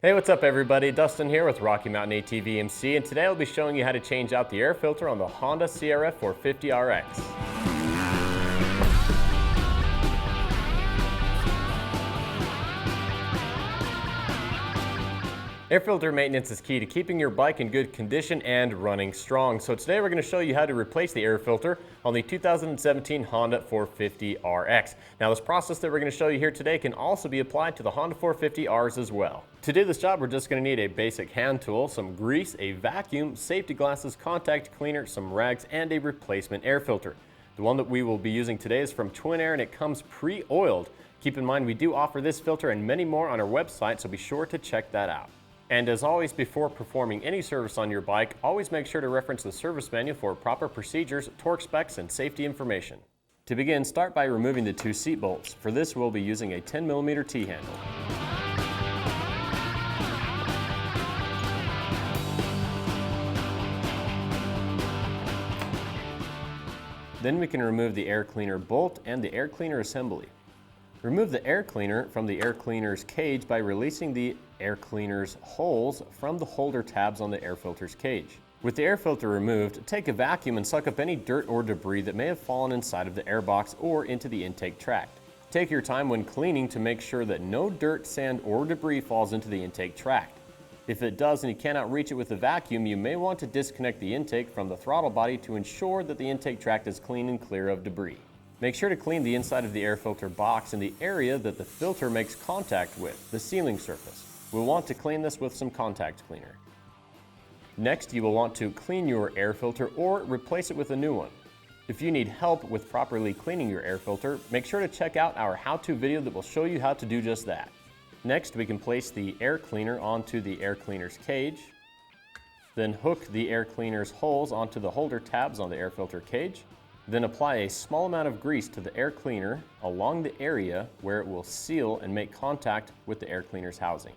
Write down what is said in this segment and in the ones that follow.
Hey, what's up everybody? Dustin here with Rocky Mountain ATV MC, and today I'll be showing you how to change out the air filter on the Honda CRF450RX. Air filter maintenance is key to keeping your bike in good condition and running strong. So today we're going to show you how to replace the air filter on the 2017 Honda 450RX. Now this process that we're going to show you here today can also be applied to the Honda 450Rs as well. To do this job, we're just going to need a basic hand tool, some grease, a vacuum, safety glasses, contact cleaner, some rags, and a replacement air filter. The one that we will be using today is from Twin Air and it comes pre-oiled. Keep in mind we do offer this filter and many more on our website, so be sure to check that out. And as always, before performing any service on your bike, always make sure to reference the service manual for proper procedures, torque specs, and safety information. To begin, start by removing the two seat bolts. For this, we'll be using a 10mm T-handle. Then we can remove the air cleaner bolt and the air cleaner assembly. Remove the air cleaner from the air cleaner's cage by releasing the air cleaner's holes from the holder tabs on the air filter's cage. With the air filter removed, take a vacuum and suck up any dirt or debris that may have fallen inside of the airbox or into the intake tract. Take your time when cleaning to make sure that no dirt, sand, or debris falls into the intake tract. If it does and you cannot reach it with the vacuum, you may want to disconnect the intake from the throttle body to ensure that the intake tract is clean and clear of debris. Make sure to clean the inside of the air filter box in the area that the filter makes contact with, the sealing surface. We'll want to clean this with some contact cleaner. Next, you will want to clean your air filter or replace it with a new one. If you need help with properly cleaning your air filter, make sure to check out our how-to video that will show you how to do just that. Next, we can place the air cleaner onto the air cleaner's cage, then hook the air cleaner's holes onto the holder tabs on the air filter cage. Then apply a small amount of grease to the air cleaner along the area where it will seal and make contact with the air cleaner's housing.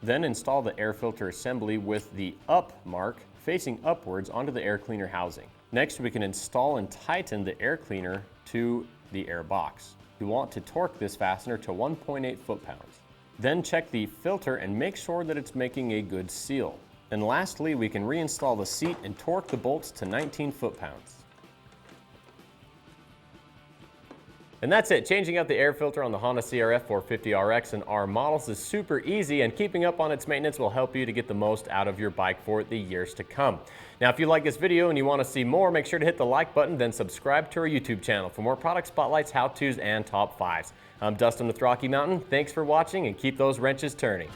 Then install the air filter assembly with the up mark facing upwards onto the air cleaner housing. Next, we can install and tighten the air cleaner to the air box. You want to torque this fastener to 1.8 foot-pounds. Then check the filter and make sure that it's making a good seal. And lastly, we can reinstall the seat and torque the bolts to 19 foot-pounds. And that's it. Changing out the air filter on the Honda CRF450RX and R models is super easy, and keeping up on its maintenance will help you to get the most out of your bike for the years to come. Now, if you like this video and you want to see more, make sure to hit the like button, then subscribe to our YouTube channel for more product spotlights, how-tos, and top 5s. I'm Dustin with Rocky Mountain. Thanks for watching, and keep those wrenches turning.